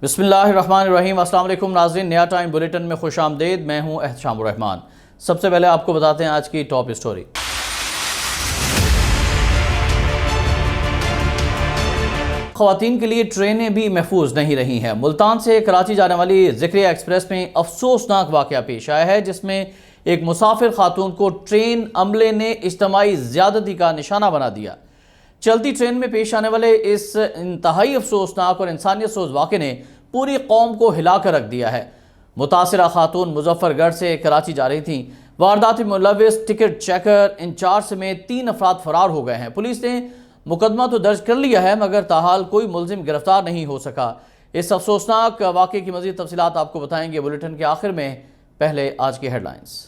बिस्मिल्लाहिर्रहमानिर्रहीम। अस्सलाम वालेकुम नाज़रीन, नया टाइम बुलेटिन में खुश आमदीद। मैं हूँ एहतशामुर रहमान। सबसे पहले आपको बताते हैं आज की टॉप स्टोरी। ख़वातीन के लिए ट्रेनें भी महफूज नहीं रही हैं। मुल्तान से कराची जाने वाली ज़िक्रिया एक्सप्रेस में अफसोसनाक वाक़या पेश आया है, जिसमें एक मुसाफिर खातून को ट्रेन अमले ने इज्तिमाई ज़्यादती का निशाना बना दिया। चलती ट्रेन में पेश आने वाले इस इंतहाई अफसोसनाक और इंसानियत सोज वाक़े ने पूरी कौम को हिला कर रख दिया है। मुतासिरा खातून मुजफ्फरगढ़ से कराची जा रही थी। वारदात में मुलविस टिकट चेकर इंचार्ज समेत 3 अफराद फरार हो गए हैं। पुलिस ने मुकदमा तो दर्ज कर लिया है, मगर ताहाल कोई मुलजिम गिरफ्तार नहीं हो सका। इस अफसोसनाक वाक़े की मज़ीद तफसीलात आपको बताएंगे बुलेटिन के आखिर में। पहले आज की हेडलाइंस।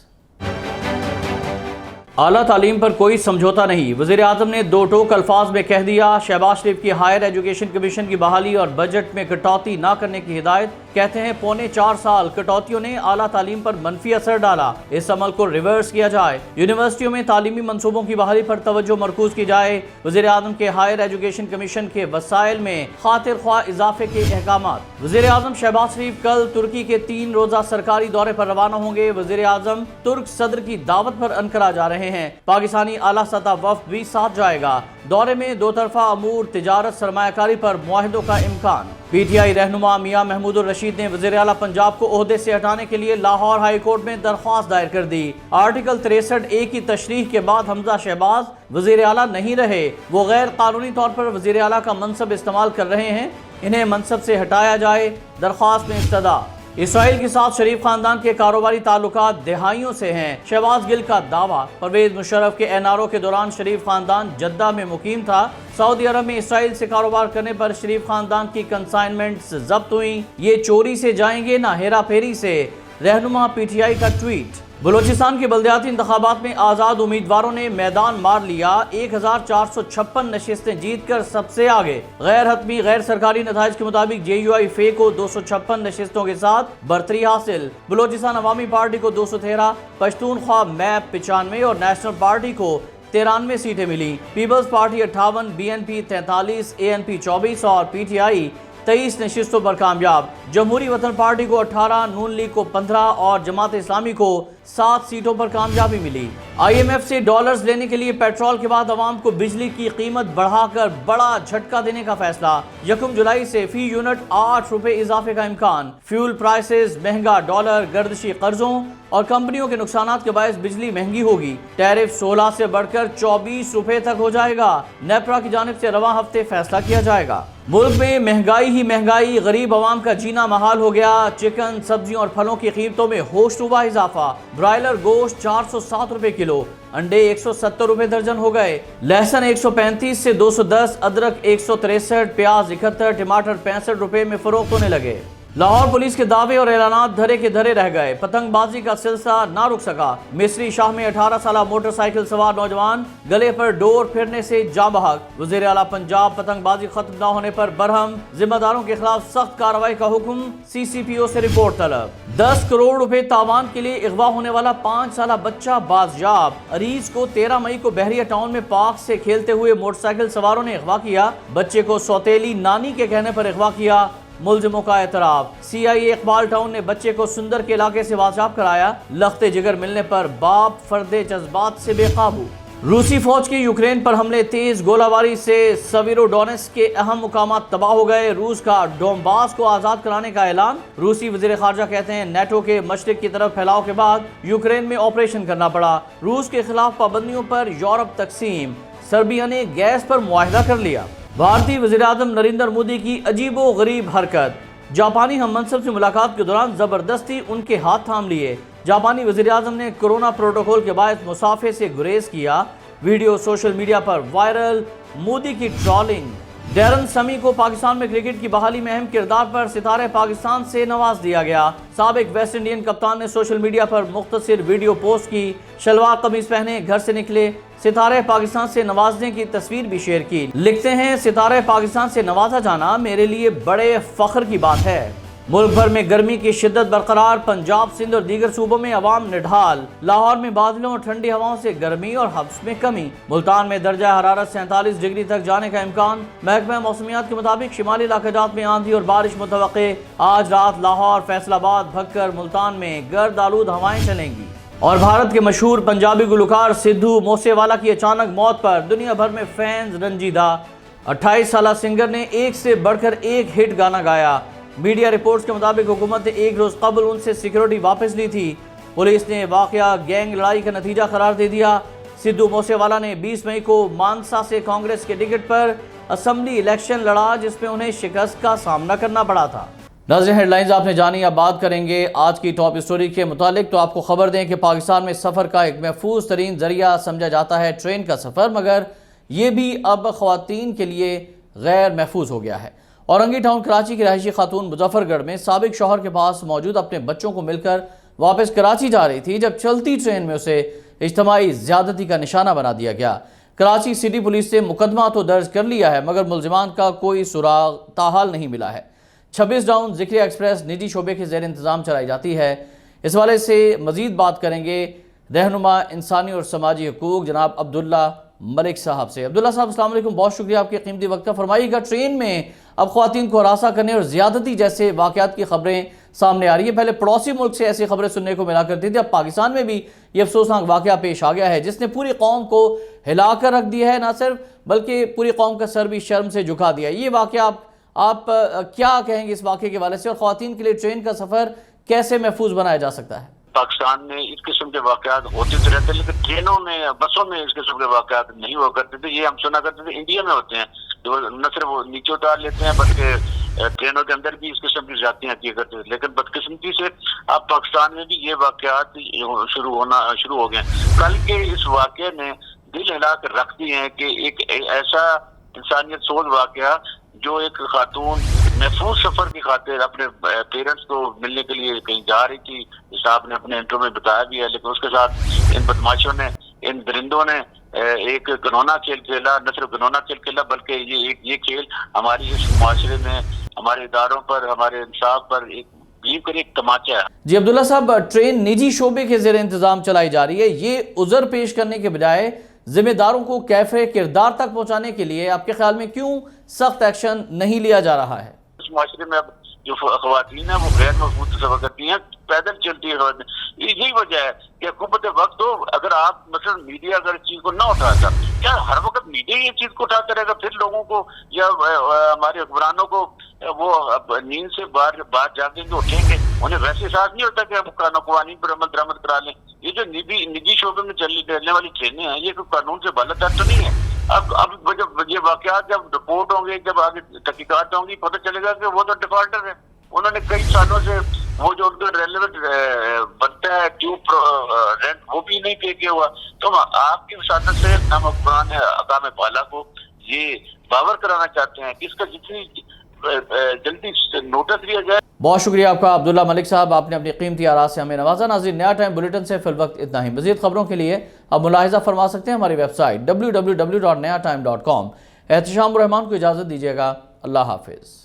आला तालीम पर कोई समझौता नहीं, वज़ीर आज़म ने दो टोक अल्फाज में कह दिया। शहबाज शरीफ की हायर एजुकेशन कमीशन की बहाली और बजट में कटौती ना करने की हिदायत। कहते हैं 4.25 साल कटौतियों ने आला तालीम पर मनफी असर डाला, इस अमल को रिवर्स किया जाए। यूनिवर्सिटियों में तालीमी मनसूबों की बहाली पर तवज्जो मरकूज की जाए। वज़ीर आज़म के हायर एजुकेशन कमीशन के वसाइल में खातिर ख्वाह इजाफे के अहकामात। वज़ीर आज़म शहबाज शरीफ कल तुर्की के 3 रोज़ा सरकारी दौरे पर रवाना होंगे। वज़ीर आज़म तुर्क सदर की दावत पर अनकरा जा रहे हैं। पाकिस्तानी आला सतह वफ्द भी साथ जाएगा। दौरे में दो तरफा अमूर, तिजारत, सरमायाकारी पर मुआहिदों का इम्कान। पीटीआई रहनुमा मियां महमूदुर रशीद ने वज़ीर आला पंजाब को ओहदे से हटाने के लिए लाहौर हाई कोर्ट में दरख्वास्त दायर कर दी। आर्टिकल 63A की तशरीह के बाद हमजा शहबाज वज़ीर आला नहीं रहे। वो गैर कानूनी तौर पर वज़ीर आला का मनसब इस्तेमाल कर रहे हैं, इन्हें मनसब से हटाया जाए। दरख्वास्त में इब्तदा। इसराइल के साथ शरीफ खानदान के कारोबारी ताल्लुकात दहाइयों से हैं। शहबाज गिल का दावा। परवेज मुशर्रफ के एनआरओ के दौरान शरीफ खानदान जद्दा में मुकीम था। सऊदी अरब में इसराइल से कारोबार करने पर शरीफ खानदान की कंसाइनमेंट्स जब्त हुई। ये चोरी से जाएंगे ना हेरा फेरी से, रहनुमा पीटीआई का ट्वीट। बलोचिस्तान के बल्दियाती इंतखाबात में आज़ाद उम्मीदवारों ने मैदान मार लिया। 1456 नशिस्तें जीतकर सबसे आगे। गैर हतमी गैर सरकारी नताइज के मुताबिक JUI फे को 256 नशिस्तों के साथ बरतरी हासिल। बलोचिस्तान अवामी पार्टी को 213, पश्तूनख्वा मैप 95 और नेशनल पार्टी को 93 सीटें मिली। पीपल्स पार्टी 58, BNP 43, ANP 24 और PTI 23 नशिस्तों पर कामयाब। जमहूरी वतन पार्टी को 18, नून लीग को 15 और जमात इस्लामी को 7 सीटों पर कामयाबी मिली। IMF से डॉलर्स लेने के लिए पेट्रोल के बाद अवाम को बिजली की कीमत बढ़ाकर बड़ा झटका देने का फैसला। 1 जुलाई से फी यूनिट 8 रुपए इजाफे का इम्कान। फ्यूल प्राइसेस महंगा, डॉलर, गर्दिशी कर्जों और कंपनियों के नुकसानात के बायस बिजली महंगी होगी। टैरिफ 16 से बढ़कर 24 रुपए तक हो जाएगा। नेपरा की जानिब से रवां हफ्ते फैसला किया जाएगा। मुल्क में महंगाई ही महंगाई, गरीब आवाम का जीना महाल हो गया। चिकन, सब्जियों और फलों की कीमतों में होशरुबा इजाफा। ब्रायलर गोश्त 407 रुपए किलो, अंडे 170 रुपए दर्जन हो गए। लहसुन 135 से 210, अदरक 163, प्याज 71, टमाटर 65 रुपए में फरोख्त होने लगे। लाहौर पुलिस के दावे और ऐलानात धरे के धरे रह गए। पतंगबाजी का सिलसिला ना रुक सका। मिस्री शाह में 18 साल मोटरसाइकिल सवार नौजवान गले पर डोर फिरने से जाँ बहक। वज़ीर आला पंजाब पतंगबाजी खत्म न होने पर बरहम। जिम्मेदारों के खिलाफ सख्त कार्रवाई का हुक्म। CCPO से रिपोर्ट तलब। 10 करोड़ रुपए तावान के लिए अगवा होने वाला 5 साल बच्चा बाजियाब। अरीज को 13 मई को बहरिया टाउन में पार्क से खेलते हुए मोटरसाइकिल सवारों ने अगवा किया। बच्चे को सौतेली नानी के कहने पर अगवा किया। मुलजिमों का एतराफ। CIA इकबाल टाउन ने बच्चे को सुंदर के इलाके से वाजाब कराया। लख्ते जिगर मिलने पर बाप फर्दे जज्बात से बेकाबू। रूसी फौज के यूक्रेन पर हमले, तेज गोलाबारी से सवीरोडोनेस्क के अहम मुकामात तबाह हो गए। रूस का डोनबास को आज़ाद कराने का ऐलान। रूसी वज़ीर ख़ारजा कहते हैं नेटो के मशरिक की तरफ फैलाव के बाद यूक्रेन में ऑपरेशन करना पड़ा। रूस के खिलाफ पाबंदियों पर यूरोप तकसीम। सर्बिया ने गैस पर मुआहिदा कर लिया। भारतीय वज़ीर आज़म नरेंद्र मोदी की अजीबो गरीब हरकत। जापानी हम मनसब से मुलाकात के दौरान ज़बरदस्ती उनके हाथ थाम लिए। जापानी वज़ीर आज़म ने कोरोना प्रोटोकॉल के बायस मुसाफे से गुरेज किया। वीडियो सोशल मीडिया पर वायरल। मोदी की ट्रॉलिंग। डैरन समी को पाकिस्तान में क्रिकेट की बहाली में अहम किरदार पर सितारे पाकिस्तान से नवाज दिया गया। साबिक वेस्ट इंडियन कप्तान ने सोशल मीडिया पर मुख्तसर वीडियो पोस्ट की। शलवार कमीज पहने घर से निकले। सितारे पाकिस्तान से नवाजने की तस्वीर भी शेयर की। लिखते हैं, सितारे पाकिस्तान से नवाजा जाना मेरे लिए बड़े फख्र की बात है। मुल्क भर में गर्मी की शिद्दत बरकरार, पंजाब, सिंध और दीगर सूबों में अवाम निढाल। लाहौर में बादलों और ठंडी हवाओं से गर्मी और हब्स में कमी। मुल्तान में दर्जा हरारत 47 डिग्री तक जाने का इम्कान। महकमा मौसमियात के मुताबिक शिमाली इलाकाजात में आंधी और बारिश मुतवक्के। आज रात लाहौर, फैसलाबाद, भक्कर, मुल्तान में गर्द आलूद हवाएं चलेंगी। और भारत के मशहूर पंजाबी गुलकार सिद्धू मूसेवाला की अचानक मौत पर दुनिया भर में फैंस रंजीदा। 28 साला सिंगर ने एक से बढ़कर एक हिट गाना गाया। मीडिया रिपोर्ट्स के मुताबिक हुकूमत ने एक रोज़ कबल उनसे सिक्योरिटी वापस ली थी। पुलिस ने वाक़या गैंग लड़ाई का नतीजा करार दे दिया। सिद्धू मूसेवाला ने 20 मई को मानसा से कांग्रेस के टिकट पर असम्बली इलेक्शन लड़ा, जिसमें उन्हें शिकस्त का सामना करना पड़ा था। नाज़रीन, हेडलाइंस आपने जानी। अब बात करेंगे आज की टॉप स्टोरी के मुतालिक। तो आपको खबर दें कि पाकिस्तान में सफ़र का एक महफूज तरीन ज़रिया समझा जाता है ट्रेन का सफ़र, मगर ये भी अब ख़वातीन के लिए गैर महफूज हो गया है। औरंगी टाउन कराची की रहायशी खातून मुजफ्फरगढ़ में साबिक शौहर के पास मौजूद अपने बच्चों को मिलकर वापस कराची जा रही थी, जब चलती ट्रेन में उसे इज्तिमाई ज़्यादती का निशाना बना दिया गया। कराची सिटी पुलिस से मुकदमा तो दर्ज कर लिया है, मगर मुलजिमान का कोई सुराग ताहाल नहीं मिला है। 26 डाउन ज़िक्रिया एक्सप्रेस निजी शोबे के ज़ेर इंतज़ाम चलाई जाती है। इस वाले से मज़ीद बात करेंगे रहनुमा इंसानी और समाजी हकूक़ जनाब अब्दुल्ला मलिक साहब से। अब्दुल्ला साहब, अस्सलाम वालेकुम, बहुत शुक्रिया आपके कीमती वक्त का। फरमाइएगा, ट्रेन में अब ख़वातीन को हरासा करने और ज़्यादती जैसे वाक़यात की खबरें सामने आ रही है। पहले पड़ोसी मुल्क से ऐसी खबरें सुनने को मिला करती थी, अब पाकिस्तान में भी ये अफसोसनाक वाक़या पेश आ गया है, जिसने पूरी कौम को हिला कर रख दिया है, ना सिर्फ बल्कि पूरी कौम का सर भी शर्म से झुका दिया। ये वाक़या आप क्या कहेंगे इस वाक़े के हवाले से, और ख़वातीन के लिए ट्रेन का सफ़र कैसे महफूज बनाया जा सकता है? पाकिस्तान में इस किस्म के वाक़यात होते तो रहते, लेकिन ट्रेनों में, बसों में इस किस्म के वाक़यात नहीं हुआ करते थे। ये हम सुना करते थे इंडिया में होते हैं, जो न सिर्फ वो नीचे उतार लेते हैं बल्कि ट्रेनों के अंदर भी इस किस्म की ज़्यादतियां किया करते थे। लेकिन बदकिस्मती से अब पाकिस्तान में भी ये वाक़यात शुरू हो गए। कल के इस वाक़े ने दिल हिला कर रख दिए हैं कि एक ऐसा इंसानियत सोच वाक़या जो एक खातून महफूज सफर की खातिर अपने पेरेंट्स को मिलने के लिए कहीं जा रही थी, जैसा आपने अपने इंटरव्यू में बताया भी है, लेकिन उसके साथ इन बदमाशों ने, इन दरिंदों ने एक घिनौना खेल खेला। न सिर्फ घिनौना खेल खेला बल्कि ये खेल हमारी इस मुआशरे में, हमारे इदारों पर, हमारे इंसाफ पर एक तमाचा है। जी अब्दुल्ला साहब, ट्रेन निजी शोबे के ज़ेर इंतज़ाम चलाई जा रही है, ये उज़र पेश करने के बजाय जिम्मेदारों को कैफ़े किरदार तक पहुंचाने के लिए आपके ख्याल में क्यों सख्त एक्शन नहीं लिया जा रहा है? इस माशरे में अब जो ख़वातीन है वो गैर महफूज सफ़र करती हैं, पैदल चलती है। यही वजह है कि हुकूमत वक्त हो, अगर आप मतलब मीडिया अगर इस चीज़ को ना उठाता, क्या हर वक्त मीडिया ये चीज़ को उठाता रहेगा? फिर लोगों को या हमारे हुक्मरानों को वो नींद से बाहर जागेंगे, उठेंगे, उन्हें वैसे एहसास नहीं होता कि हम कानून पर अमल दरामद करा लें। ये जो निजी शोबे में चलने वाली ट्रेनें हैं, ये कोई कानून से बालातर तो नहीं है। अब जब ये वाक़यात जब रिपोर्ट होंगे, जब आगे तहकीकात होंगी, पता चलेगा कि वो तो डिफॉल्टर है। उन्होंने कई सालों से वो जो उनका रेलेवेंट बनता है ट्यूब रेंट, वो भी नहीं पे किया हुआ। तो आपकी वसादत से हम हुक्मरान अकाम बाला को ये बावर कराना चाहते हैं कि इसका जितनी जल्दी नोटिस लिया जाए। बहुत शुक्रिया आपका अब्दुल्ला मलिक साहब, आपने अपनी कीमती आराज़ से हमें नवाजा। नाज़रीन, नया टाइम बुलेटिन से फिल वक्त इतना ही। मज़ीद खबरों के लिए आप मुलाहिज़ा फरमा सकते हैं हमारी वेबसाइट www.nayatime.com। एहतिशाम रहमान को इजाज़त दीजिएगा। अल्लाह हाफिज़।